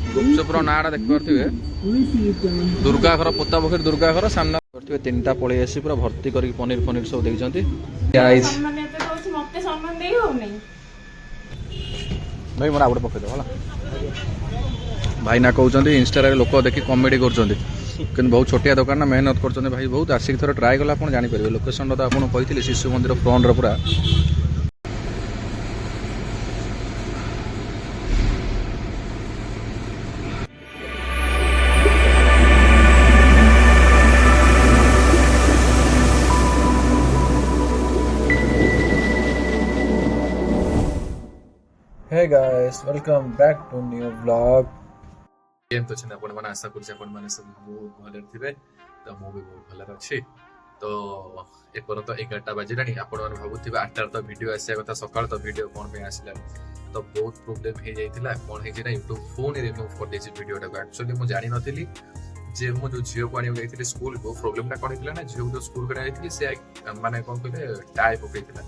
गुपचुपर नाटा देखिपे दुर्गा घर पोता पोखरी दुर्गा घर सामना करते 3टा पलि आसी पूरा भर्ती कर पनीर फनीर सब देखते भाई मोर आउट पकड़ दो भाई ना कहते इंस्टा लोक देखी कमेडी कर बहुत छोटिया दुकान ना मेहनत कर भाई बहुत आसिक थोड़ा ट्राए कला आप जापर लोकेशन तो आपको कही शिशु मंदिर फ्रंट पूरा Hey guys, welcome back to new vlog. तो छन आपण माने आशा करछ आपण माने सब बहुत भले थिबे तो मो भी बहुत भले अछि तो ए पर तो 11टा बाजिलानी आपण माने भाबुथिबे 8टा तो वीडियो आसे कथा सकाळ तो वीडियो कोन पे आसिला तो बहुत प्रॉब्लम हे जाइतिला कोन हे जे ना YouTube फोन रिमूव कर देछि वीडियोटा को एक्चुअली मु जानि नथिली जे मु जो जियो को आनी जाइतिली स्कूल को प्रॉब्लम ता कोन हिला ना जियो जो स्कूल को जाइतिली से माने कोन कहले टाई पकैतिला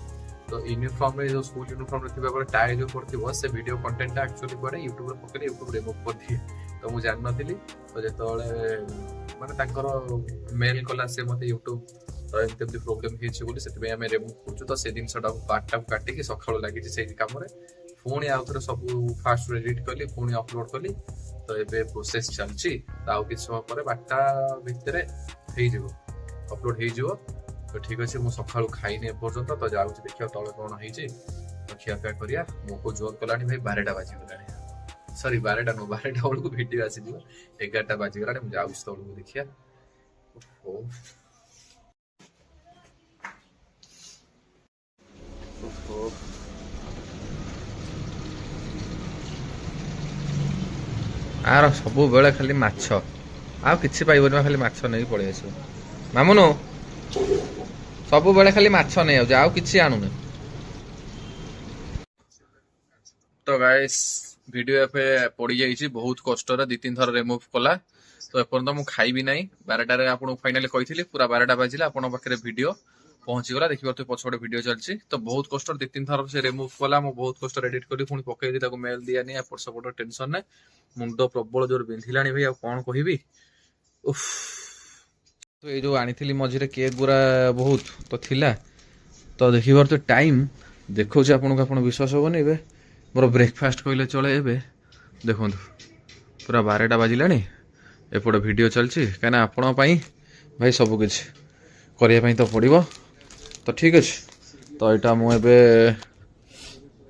तो यूनिफॉर्म में जो स्कूल यूनिफॉर्म रखिबा पर टाई जो करथिबो से वीडियो कंटेंट एक्चुअली पड़े YouTube रे पकरे YouTube रिमूव कर दिए तो मु जान नथिली तो जेतोळे माने तांकर मेल कला से मते YouTube तो एमते प्रॉब्लम हिच बोली सेते हमें रिमूव करछु तो से दिन सडा पार्ट काटी के सखाळो लागि जे सेही काम रे फोन आउथरे सब फास्ट एडिट करली फोन अपलोड करली तो एबे प्रोसेस चलची ताऊ कि समय पर 8टा भितरे हेइ जेबो अपलोड हेइ जेबो तो ठीक अच्छे मुझे सका खाई पर्यंत तो जाऊँ देखिए तले कौन हो खियापिया करिया मो को जोर कलानी भाई 12टा बाजिगला सॉरी 12टा नो 12टा बेलू भिड आसी 11टा बाजिगला मुझे जाऊँ तलू देखिया आर सब बेले खाली माछ आ किछि पाइबनी खाली माछ नहीं पड़े आस मामुनु सब बेले खाली माछ नहीं आउ किछि आणुने तो गाइस वीडियो पे पड़ी जाइए बहुत कष्ट 2-3 थर रिमूव कला तो एपर्यंत मु खाइबी नहीं 12टा आपको फाइनाली कही पूरा 12टा बाजिला आपन पाखे वीडियो पहुंची गला देखिए तो पछोड़े वीडियो चलची तो बहुत कष्ट 2-3 थर से रिमूव कला मु बहुत कष्ट एडिट करी पुणी पकई ताको मेल दिया नहीं एपट सेपट टेंशन ने मुंड प्रबल जोर बिंधिलानी भाई आ कौन कहबी उफ तो ये जो आनी मझे केक गुरा बहुत तो थिला तो देखिबार तो टाइम देखो आपको विश्वास हेनी ए मोर ब्रेकफास्ट कहले चले ए देखो पूरा 12टा बाजिलानी एपटे वीडियो चलची कहीं आपण भाई सबकि करने तो पड़ो तो ठीक अच्छे तो यहाँ मुझे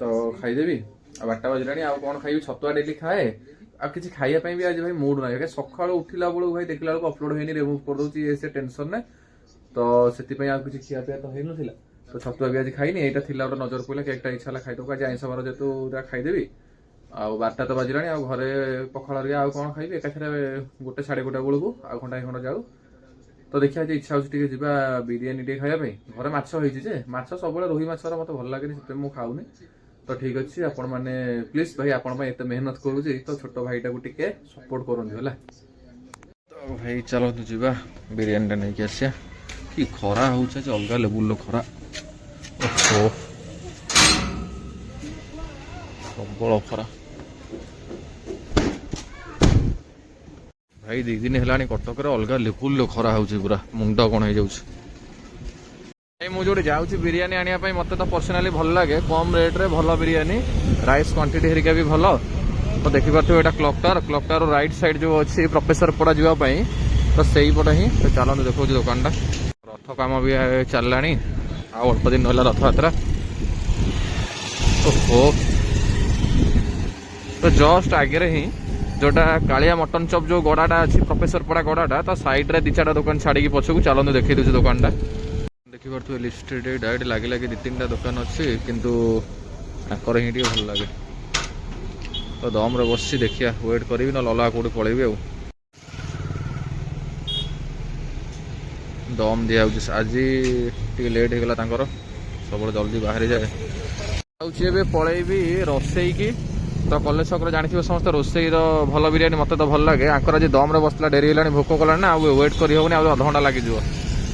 तो खाईदेवी 8टा बाजिलानी आ कौन खाइबी छतुआ डेली खाए आ किसी खाइबा भी आज भाई मूड ना सका उठला बेलू भाई देखला बेलू अपलोड होनी रिमूव कर दूसरी से टेंशन ने तो से किसी खियापिया तो हो ना तो छतुआ भी आज खाइनी यहाँ थी गोटे नजर पड़ा केकटा इच्छा खाईदे आज आईस बार जेतु खाईदेवी आ 12टा तो बाजिलानी आ घरे पखाड़ आ कौन खाइबी एकाथरे 1-1:30 बेलू आ घंटा खंड जाऊ तो देखिए आज इच्छा होती बिरियानी टे खाया घरे माछ सब रोही माछ मत भल लगे से मुझे खाऊनी तो ठीक अच्छे आपण मैंने प्लीज भाई आपण एत मेहनत करुँगी तो छोट भाईटा को टिके सपोर्ट करूँ है तो भाई चलो जीवा बिरियानी टा नहीं आसिया कि खरा हो अलग लेवुल खरा प्रबल खरा भाई 2 दिन है कटक अलग लेवुल खरा हो पूरा मुंड कौन हो मुझे जाऊँ बिरियानी आने मत तो पर्सनाली भल लगे कम रेट्रे भल बिरियानी राइस क्वांटिटी हेरिका भी भल तो देखिपे यहाँ क्लॉक टावर राइट साइड जो अच्छी प्रोफेसर पड़ा जावाई तो सही पटे ही तो चलते देखो दुकान टा रथ काम भी चलला अल्प दिन है रथ यात्रा ओहो तो जस्ट आगे ही जोटा कालिया मटन चॉप जो गड़ाटा अच्छी प्रोफेसर पड़ा गड़ाटा तो साइड रे 2-4टा दुकान छाड़ी पछकू चलते देखी दूसरी दुकान टा देखिए लिस्टेड डायरेक्ट लगे लगे 2-3टा दुकान अच्छी किंतु आकर ही भल लगे तो दम रे बस देखिया वेट करी ना अलग कौट पलैबी आ दम दिया आज लेट होगा सब जल्दी बाहरी जाए पलैबी रोसई की तो कलेज छक जानते समस्त रोसई भल बिरियानी मत तो भल लगे आंकर आज दम रे बसला डेरी है भोक कला ना वेट कर हेनी अध घंटा लगे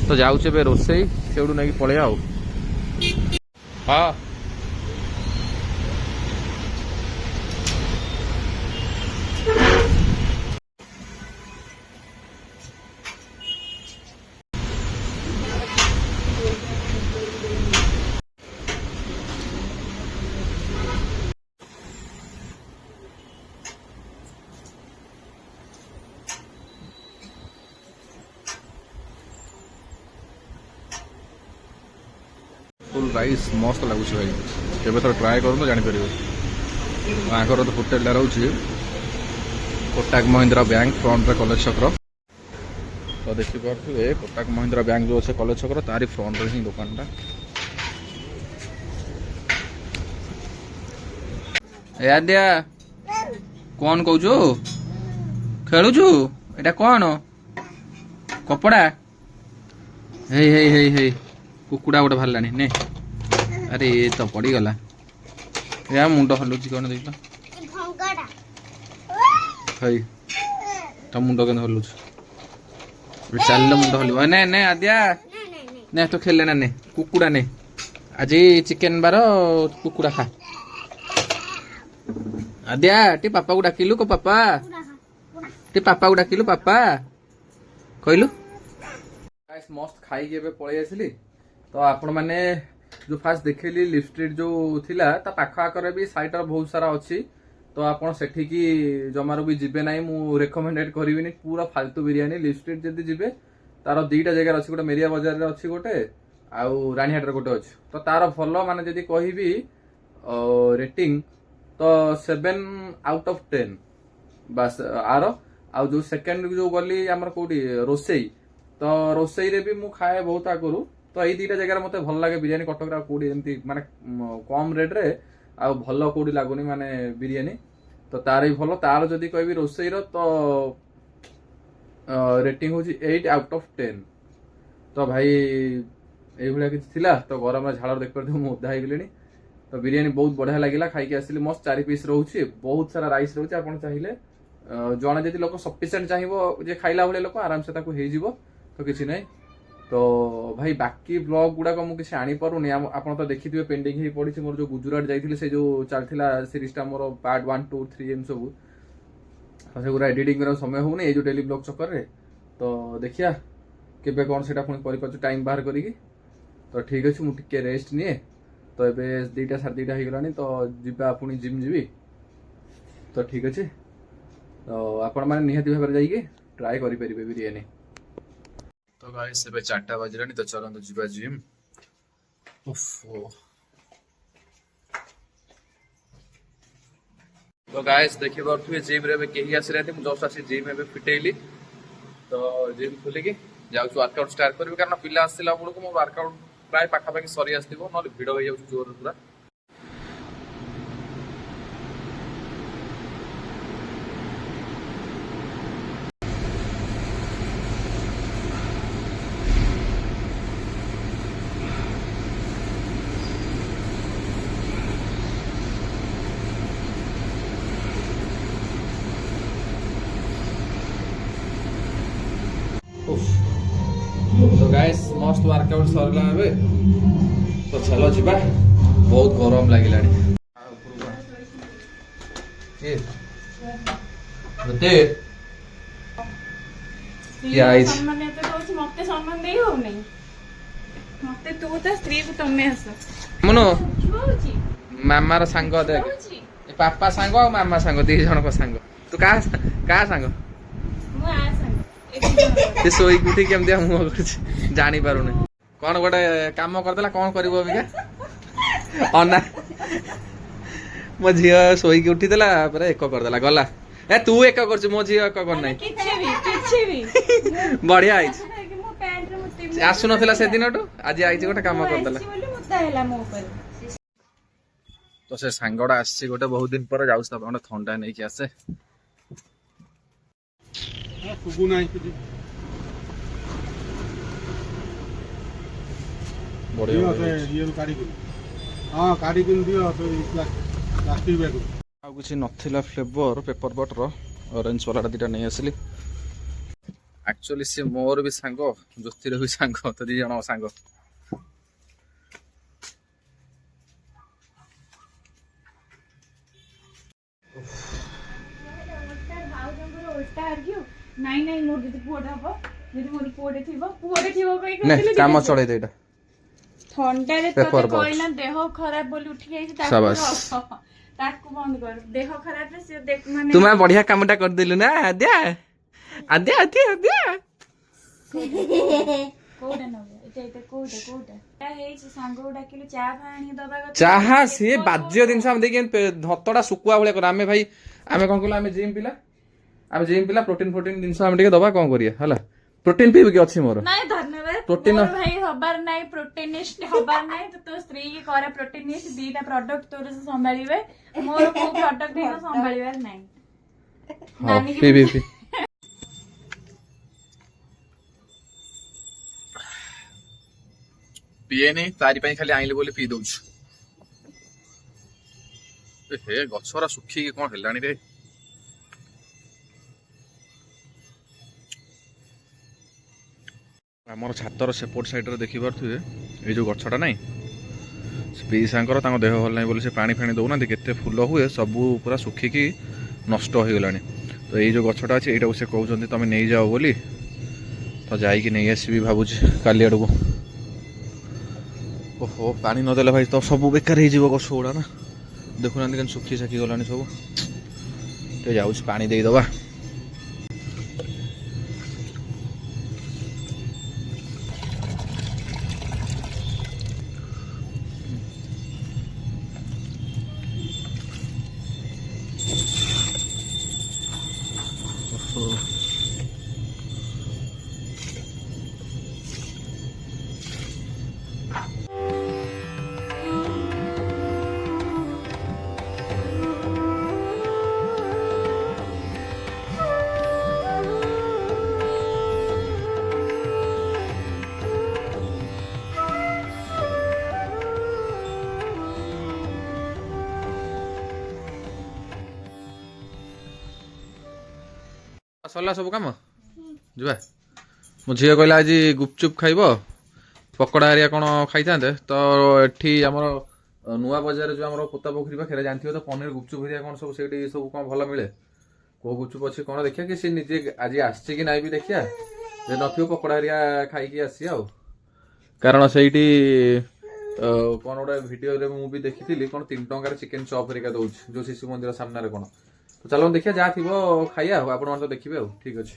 तो जाऊे रोसई से नहीं पलैया हाँ ରାଇସ୍ ମସ୍ତ ଲାଗୁଛି ଭାଇ କେବେ ଥର ଟ୍ରାଏ କରନ୍ତୁ ଜାଣିପାରିବେ ଆଙ୍କର ତ ହୋଟେଲଟା ରହୁଛି କୋଟାକ ମହିନ୍ଦ୍ରା ବ୍ୟାଙ୍କ ଫ୍ରଣ୍ଟରେ କଲେଜ ଛକର ତ ଦେଖିପାରୁଥିବେ କୋଟାକ ମହିନ୍ଦ୍ରା ବ୍ୟାଙ୍କ ଯେଉଁ ଅଛି କଲେଜ ଛକର ତାରି ଫ୍ରଣ୍ଟରେ ହିଁ ଦୋକାନଟା ଆଦ୍ୟା କଣ କହୁଛୁ ଖେଳୁଛୁ ଏଇଟା କଣ କପଡ଼ା ହେଇ ହେଇ ହେଇ ହେଇ କୁକୁଡ଼ା ଗୋଟେ ବାହାରିଲାଣି ନେ ଆରେ ଏ ତ ପଡ଼ିଗଲା ଏ ମୁଣ୍ଡ ହଲୁଛି କଣ ଦେଖିଲ ହେଇ ତ ମୁଣ୍ଡ କେମିତି ହଲୁଛି ଚାଲିଲେ ମୁଣ୍ଡ ହଲିବ ନେ ନେ ଆଦ୍ୟା ନେ ତ ଖେଳିଲେ ନା ନେ କୁକୁଡ଼ା ନେ ଆଜି ଚିକେନ ବାର କୁକୁଡ଼ା ଖା ଆଦ୍ୟା ଟିକେ ପାପାକୁ ଡାକିଲୁ କ ପାପା ଟିକେ ପାପାକୁ ଡାକିଲୁ ପାପା କହିଲୁ ମସ୍ତ ଖାଇକି ଏବେ ପଳେଇ ଆସିଲି ତ ଆପଣ ମାନେ ଯୋଉ ଫାଷ୍ଟ ଦେଖେଇଲି ଲିପ୍ ଷ୍ଟ୍ରିଟ୍ ଯୋଉ ଥିଲା ତା ପାଖ ଆଖରେ ବି ସାଇଟର ବହୁତ ସାରା ଅଛି ତ ଆପଣ ସେଠିକି ଜମାରୁ ବି ଯିବେ ନାହିଁ ମୁଁ ରେକମେଣ୍ଡେଡ କରିବିନି ପୁରା ଫାଲତୁ ବିରିୟାନୀ ଲିପ୍ ଷ୍ଟ୍ରିଟ୍ ଯଦି ଯିବେ ତାର ଦିଟା ଜାଗାରେ ଅଛି ଗୋଟେ ମେରିଆ ବଜାରରେ ଅଛି ଗୋଟେ ଆଉ ରାଣୀହାଟରେ ଗୋଟେ ଅଛି ତ ତାର ଭଲ ମାନେ ଯଦି କହିବି ରେଟିଂ ତ 7 out of 10 ବାସ୍ ଆର ଆଉ ଯୋଉ ସେକେଣ୍ଡ ଯୋଉ ଗଲି ଆମର କୋଉଠି ରୋଷେଇ ତ ରୋଷେଇରେ ବି ମୁଁ ଖାଏ ବହୁତ ଆଗରୁ ତ ଏଇ ଦିଟା ଜାଗାରେ ମତେ ଭଲ ଲାଗେ ବିରିୟାନୀ କଟକରେ ଆଉ କୋଉଠି ଏମିତି ମାନେ କମ ରେଟରେ ଆଉ ଭଲ କୋଉଠି ଲାଗୁନି ମାନେ ବିରିୟାନୀ ତ ତାର ବି ଭଲ ତାର ଯଦି କହିବି ରୋଷେଇର ତ ରେଟିଂ ହଉଛି 8 out of 10 ତ ଭାଇ ଏଇଭଳିଆ କିଛି ଥିଲା ତ ଗରମରେ ଝାଳରେ ଦେଖିପାରୁଥିବ ମୁଁ ଓଦା ହେଇଗଲିଣି ତ ବିରିୟାନୀ ବହୁତ ବଢିଆ ଲାଗିଲା ଖାଇକି ଆସିଲି ମସ୍ତ 4 ପିସ୍ ରହୁଛି ବହୁତ ସାରା ରାଇସ୍ ରହୁଛି ଆପଣ ଚାହିଁଲେ ଜଣେ ଯଦି ଲୋକ ସଫିସିଏଣ୍ଟ ଚାହିଁବ ଯେ ଖାଇଲା ଭଳିଆ ଲୋକ ଆରାମସେ ତାକୁ ହେଇଯିବ ତ କିଛି ନାହିଁ ତ ଭାଇ ବାକି ବ୍ଲଗ ଗୁଡାକ ମୁଁ କିଛି ଆଣିପାରୁନି ଆପଣ ତ ଦେଖିଥିବେ ପେଣ୍ଡିଂ ହେଇ ପଡିଛି ମୋର ଯୋଉ ଗୁଜୁରାଟ ଯାଇଥିଲି ସେ ଯୋଉ ଚାଲିଥିଲା ସିରିଜଟା ମୋର ପାର୍ଟ 1 2 3 ଏମିତି ସବୁ ସେଗୁଡ଼ା ଏଡିଟିଂ କରିବାକୁ ସମୟ ହଉନି ଏଇ ଯୋଉ ଡେଲି ବ୍ଲଗ ଚକ୍କରରେ ତ ଦେଖିଆ କେବେ କଣ ସେଟା ପୁଣି କରିପାରୁଛୁ ଟାଇମ ବାହାର କରିକି ତ ଠିକ ଅଛି ମୁଁ ଟିକେ ରେଷ୍ଟ ନିଏ ତ ଏବେ 2ଟା 2:30 ହେଇଗଲାଣି ତ ଯିବା ପୁଣି ଜିମ୍ ଯିବି ତ ଠିକ ଅଛି ତ ଆପଣ ମାନେ ନିହାତି ଭାବରେ ଯାଇକି ଟ୍ରାଏ କରିପାରିବେ ବିରିୟାନୀ ତ ଗାଇସ୍ ଏବେ 4ଟା ବାଜିଲାଣି ତ ଚାଲନ୍ତୁ ଯିବା ଜିମ୍ तो गाइस देखिए पारे जिम रे कहीं आसी मुझे जस्ट आसी जिम ए फिटेली तो जिम खोलिकी जाऊँ वर्कआउट स्टार्ट करी कारण पिला आसला बेलू मो वर्कआउट प्राय पाखापाखि सरी आसो ना भिड़ हो जाऊँ जोर पूरा तो गाइस मस्त वर्कआउट सरला ए तो चलो जीवा बहुत गरम लगिला मामार सांग देख पापा सांग और मामा सांग 2 जन को सांग तू का सांग शोक उठी केमती मुह कर जानी पारुनी कौन गोटे काम करदेला कौन कर अना मो झी शोक उठीदेला एक करदेला गला ए तू एक कर मो झी एक करना बढ़िया आसु ना से दिन आज आई गोटे काम करदेला तो से सांगड़ा आसी गोटे बहुत दिन पर जाऊँ गोटे थंडा नहीं कि आसे किसी नथिला फ्लेवर पेपर बटर ऑरेंज वाला 2टा नहीं आसली एक्चुअली सी मोर भी सांग ज्योतिर भी सांग तो 2 जन सांग नहीं नहीं मोर दीदी पुआटा हबो दीदी मोर पुआटे थिबो ने काम चले देटा ठंडा रे तो कोइला देह खराब बोली उठी जाई ताकू बंद कर देह खराब रे से देख माने तुम बढ़िया कामटा कर देलु ना आद्या आद्या आद्या आद्या कोडे न ଏଇଟା କୋଉଟା କୋଉଟା ଏଟା ହେଇଛି ସାଙ୍ଗକୁ ଡାକିଲୁ ଚା ଫା ଆଣି ଦବା କଥା ଚାହା ସିଏ ବାଜ୍ୟ ଜିନିଷ ଆମେ ଦେଇକି ଧତଟା ଶୁକୁଆ ଭଳିଆ କର ଆମେ ଭାଇ ଆମେ କଣ କହିଲୁ ଆମେ ଜିମ୍ ପିଲା ପ୍ରୋଟିନ ଜିନିଷ ଆମେ ଟିକେ ଦବା କଣ କରିବା ହେଲା ପ୍ରୋଟିନ ପିଇବି କି ଅଛି ମୋର ନାଇଁ ଧନ୍ୟବାଦ ପ୍ରୋଟିନ ମୋର ଭାଇ ହବାର ନାହିଁ ପ୍ରୋଟିନିଷ୍ଟ ହବାର ନାହିଁ ତୋ ସ୍ତ୍ରୀ କି କରେ ପ୍ରୋଟିନିଷ୍ଟ ଦିଟା ପ୍ରଡକ୍ଟ ତୋର ସେ ସମ୍ଭାଳିବେ ମୋର କୋଉ ପ୍ରଡକ୍ଟ ହିଁ ସମ୍ଭାଳିବାର ନାହିଁ ନାନୀ କି ପିଇବି ପିଏନି ତାରି ପାଇଁ ଖାଲି ଆଇଲି ବୋଲି ପିଇ ଦଉଛି ହେ ଗଛରା ଶୁଖିକି କଣ ହେଲାଣି ରେ ଆମର ଛାତର ସେପଟ ସାଇଡରେ ଦେଖିପାରୁଥିବେ ଏଇ ଯୋଉ ଗଛଟା ନାଇଁ ପିଇସାଙ୍କର ତାଙ୍କ ଦେହ ଭଲ ନାହିଁ ବୋଲି ସେ ପାଣି ଫାଣି ଦଉନାହାନ୍ତି କେତେ ଫୁଲ ହୁଏ ସବୁ ପୁରା ଶୁଖିକି ନଷ୍ଟ ହେଇଗଲାଣି ତ ଏଇ ଯୋଉ ଗଛଟା ଅଛି ଏଇଟାକୁ ସେ କହୁଛନ୍ତି ତମେ ନେଇଯାଅ ବୋଲି ତ ଯାଇକି ନେଇ ଆସିବି ଭାବୁଛି କାଲି ଆଡ଼କୁ ଓହୋ ପାଣି ନଦେଲେ ଭାଇ ତ ସବୁ ବେକାର ହେଇଯିବ ଗଛ ଗୁଡ଼ା ନା ଦେଖୁନାହାନ୍ତି କେମିତି ଶୁଖି ଶାଖି ଗଲାଣି ସବୁ ଟିକେ ଯାଉଛି ପାଣି ଦେଇଦବା सरला सब कम जा मो झील कहला आज गुपचुप खाइब पकड़ा हरिया कौन खाई था तो ये आमर नुआ बजार जो आम पोता पोखरी पाखे जानते तो पनीर गुपचुप हरिया कौन सब से सब कौन भल मिले कौ गुपचुप अच्छे कौन देखिए कि सी निजे आज आसचे कि नाई भी देखिया न पकड़ा हरिया खाई आसी आ कारण से कौन गोटे भिडियो मुझे देखी कौन 3 टंकार चिकेन चॉप हरिका दौर जो शिशु मंदिर सामने कौन तो चलो देखिए जहाँ थी खाइया आप तो देखिए ठीक अच्छे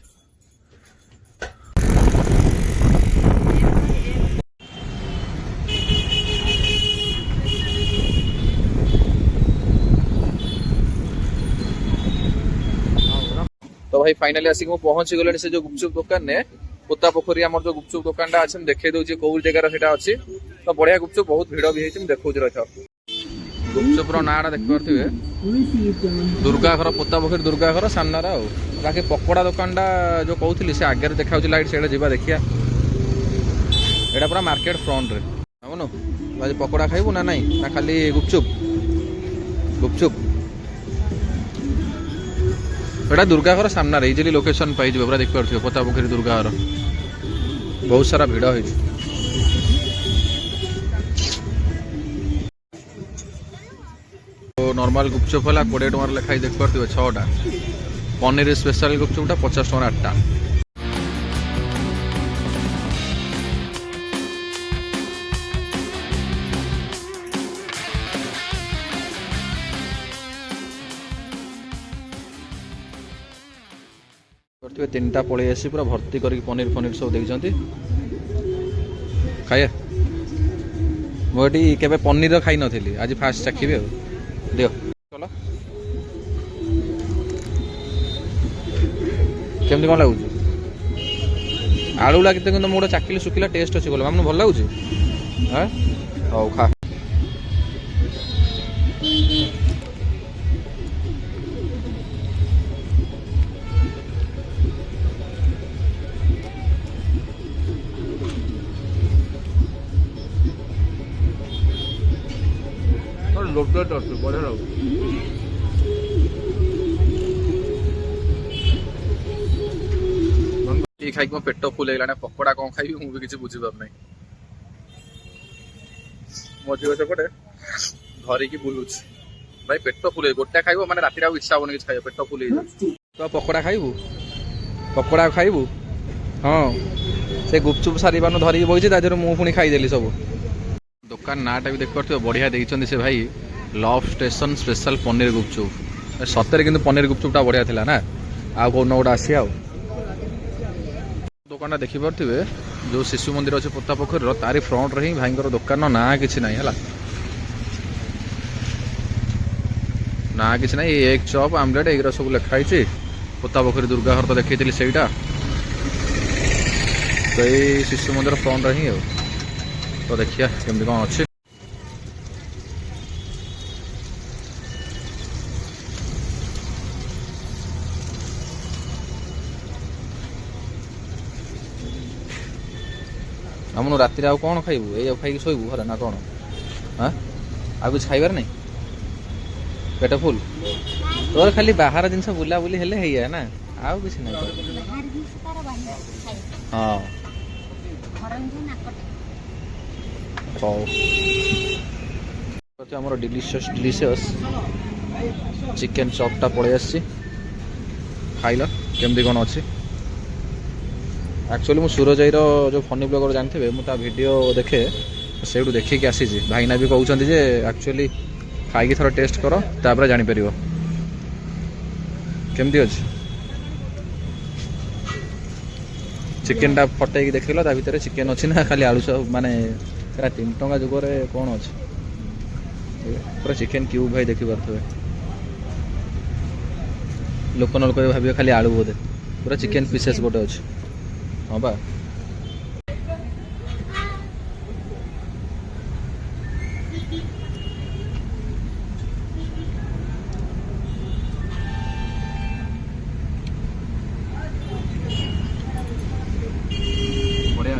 तो भाई फाइनली आसिक पहुंची गले से जो गुपचुप दुकान ने पोता पोखरी आम जो गुपचुप दुकान अच्छे देखे दूसरी कौ जगार से अच्छी तो बढ़िया गुपचुप बहुत भिड़ भी है देखा रख गुपचुप नाटा देखिए दुर्गा घर पोता पोखरी दुर्गा घर सामना बाकी पकोड़ा दुकान जो कहती से आगे देखा लाइट से जा देखिया यहाँ पूरा मार्केट फ्रंट रे बुनु आज पकोड़ा खाइबू ना नहीं ना खाली गुपचुप गुपचुप एटा दुर्गा घर सामना इजिली लोकेशन पाई पूरा देख पारे पोता पोखरी दुर्गा घर बहुत सारा भिड़ हो नॉर्मल गुपचुप है 20 टकर लेखाई देख पारे 6टा पनीर स्पेशल गुपचुपटा 50 टका 8टा करते 3टा पलि आसी पूरा भर्ती करके पनीर फनीर सब देखते खाए मुझे केवे पनीर खाई नी आज फास्ट चाखी दियो चलो केमती कौन लगुच आलू लगे तो गोटे चाकिले शुखिला टेस्ट अच्छी बोल मामू भल लगुच हौ खा बढ़िया लगे खाई मो पेट फुल है पकोड़ा कौन खाई मुझे किसी बुझीपार ना मो झील सेपटे धरिकी बुलूच भाई पेट फुल गोटे खाइब मैंने राति इच्छा हेनी कि खाइब पेट फुल तो पकोड़ा खाइबू पकोड़ा खाइबू हाँ से गुपचुप सारी धरिकी बही मुँह पुणी खाईदेली सब दुकान नाटा भी देख पारे बढ़िया देखते से भाई लव स्टेशन स्पेशल पनीर गुपचुप सतरे कि पनीर गुपचुपटा बढ़िया था ना आ कौन गोटे आसी दुकान देखी पारे जो शिशु मंदिर अच्छे पोता पोखर तारी फ्रंट रे ही भाई दुकान ना कि ना है ना कि ना एग चॉप आमलेट एगुरा सब लिखाई पोता पोखरी दुर्गा घर तो देखी सहीटा तो ये शिशु मंदिर फ्रंट रे ही तो देखिए केमती कौन अच्छे हमनु राति आउ कौन खाइबू ये खाई शोबू घर ना कौन हाँ आ कुछ खाइबार नहीं पेट फुल तोर खाली बाहर जिनस बुला बुली हेले है ना आउ किछ नहीं हाँ आमर डिलिशियस चिकेन चॉपटा पड़े आसी खाइल केमती कौन अच्छी एक्चुअली मुझे सूरजाईर जो फनी ब्लॉगर जानते मुझे वीडियो देखे से देखिक आसी भाईना भी कहते जे एक्चुअली खाई थोड़ा टेस्ट कर तापर जापर केमती अच्छे चिकेन टा फटैक देख ता भर चिकेन अच्छी ना खाली आलू सब माने 3 टंका जुगरे कौन अच्छे पूरा चिकेन क्यूब भाई देखी पारे लोक नल भाव खाली आलू बोधे पूरा चिकेन पीसेस गोटे अच्छे हाँ बा बढ़िया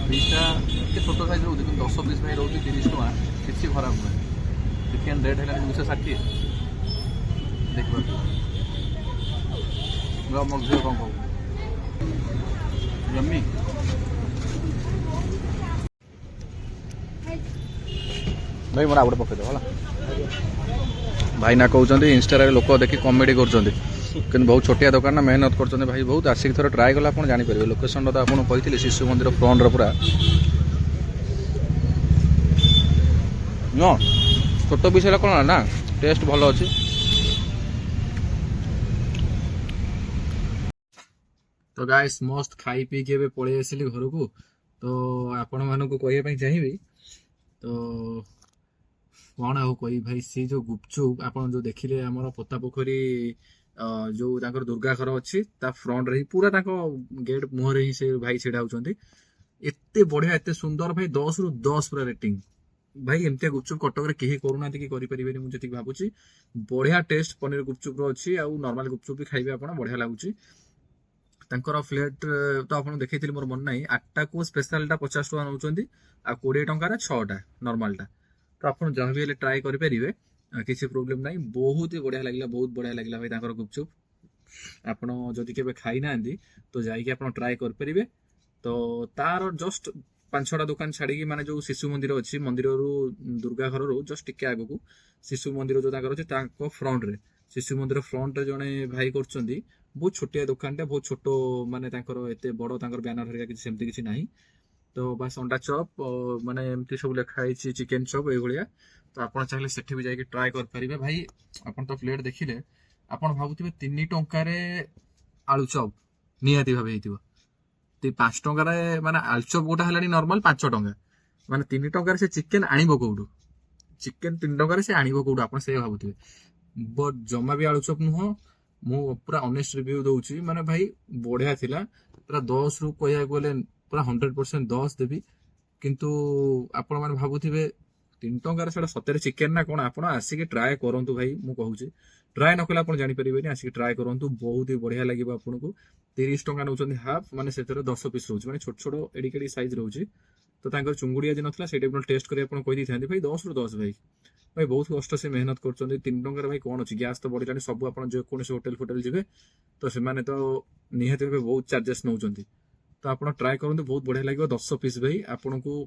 पीसटा छोट साइज रोचे 10 पीस में रोचे 30 टका किसी खराब नुहे चिकेन रेट है 260 देख मो झील कौन कहू यम्मी भाई मोर आउट पकड़ दो भाई ना कहते इंस्टा लोक देखी कमेडी कर बहुत छोटिया दुकान ना मेहनत कर भाई बहुत आसिक थोड़ा ट्राए कला आप जापर लोकेशन तो आपको कही शिशु मंदिर फ्रंट पूरा न छोट पीस है कौन ना टेस्ट भल अच्छी तो गाइस मस्त खाई पी के पलि आसिली घर को तो आपण मानक कहवाई चाहिए तो कौन आउ कही भाई सी जो गुपचुप आप जो देखिले आमर पोता पोखरी जो दुर्गा घर अच्छी फ्रंट रे पूरा गेट मुहर ही से भाई छिड़ा होती एत बढ़िया एत सुंदर भाई 10 रु 10 पूरा रेटिंग भाई एमती गुपचुप कटक कहीं करूना कि करें मुझे भावुँ बढ़िया टेस्ट पनीर गुपचुप अच्छी आउ नॉर्मल गुपचुप भी खाइबे आप बढ़िया लगुच प्लेट तो आप देखी मोर मन ना 8टा को स्पेशलटा 50 टका नौ 20 टकर 6टा नॉर्मलटा तो आप जहाँ भी ट्राए करेंगे किसी प्रोब्लेम ना बहुत ही बढ़िया लगे बहुत बढ़िया लगे भाई गुपचुप आपड़ जदि के खाई ना तो जाकि ट्राए करेंगे तो तार जस्ट 5-6टा दुकान छाड़ी माने जो शिशु मंदिर अच्छी मंदिर दुर्गा घर रू जस्ट टिके आग को शिशु मंदिर जो अच्छे फ्रंट रे शिशु मंदिर फ्रंट रे जड़े भाई कर बहुत छोटिया दुकान बहुत छोट माने एत बड़ बैनर हरिका सेमती किसी ना तो बस अंडा चॉप माने एमती सब लिखाई चिकेन चॉप ये तो आप चाहिए सेठी भी जाके ट्राए करेंगे भाई आप तो प्लेट देखिले आप भावुवे 3 टंकार आलू चॉप निहाती भाव हो 5 टंकार माने आलू चॉप गोटा है नॉर्मल 5 टंका माने 3 टंकार से चिकेन आनिबो कोउडू चिकेन 3 टंकार से आनिबो कोउडू आप से भावुवे बट जमा भी आलू चॉप नुह मु पूरा ऑनेस्ट रिव्यू दउची माने भाई बढ़िया थिला पूरा 10 रु कहया गले पूरा 100% 10 देबी किंतु आपण माने भाबुथिबे 3 टंकार सेटा सतरे चिकेन ना कोन आपण आसी के ट्राई करंतु भाई मु कहूची ट्राई न कला आपण जानि परिबेनी आसी के ट्राई करंतु बहुत ही बढ़िया लागिबो आपनको 30 टंका नउचंदी हाफ माने सेतरे 10 पीस रहउची माने छोट छोट एडिकेडी साइज रहउची तो तांकर चुंगुड़िया जे नथला सेटा आपण टेस्ट करी आपण कहि दिथांती भाई 10 रु 10 भाई बहुत कष्ट से मेहनत कर 3 टंकार भाई कौन अच्छी गैस तो बढ़ी सब आप कौन होटेल फोटेल जी तो से तो निहत भाई बहुत चार्जेस नौ तो आप ट्राए करूँ बहुत बढ़िया लगे 10 पीस भाई आपन को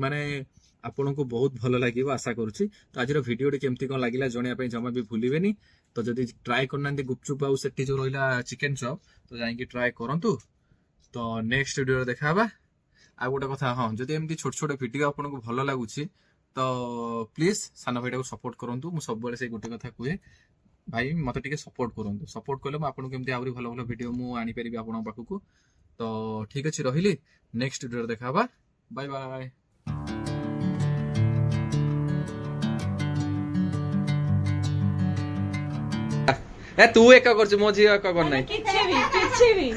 माने आपन को बहुत भल लगे आशा करुच्ची तो आज भिडियो केमती कौन लगे जनापी जमा भी भूलें तो जब ट्राए करना गुपचुप आउ से जो रहा चिकेन चॉप तो जाकि ट्राए करूँ तो नेक्स्ट वीडियो देखा आ गोटे कथा हाँ जब एमती छोट छोट वीडियो आपको भल लगुच तो प्लीज सान भाईटा को सपोर्ट करूँ मुझे सब से गोटे कथा कहे भाई मत टे सपोर्ट करूँ सपोर्ट कले आपको केमती आहरी भल भल वीडियो मुझे आनीपारि आप पाखक तो ठीक अच्छे रही नेक्स्ट वीडियो देखा बाय बाय। तू एक कर मो झी एक कर କିଛି ବି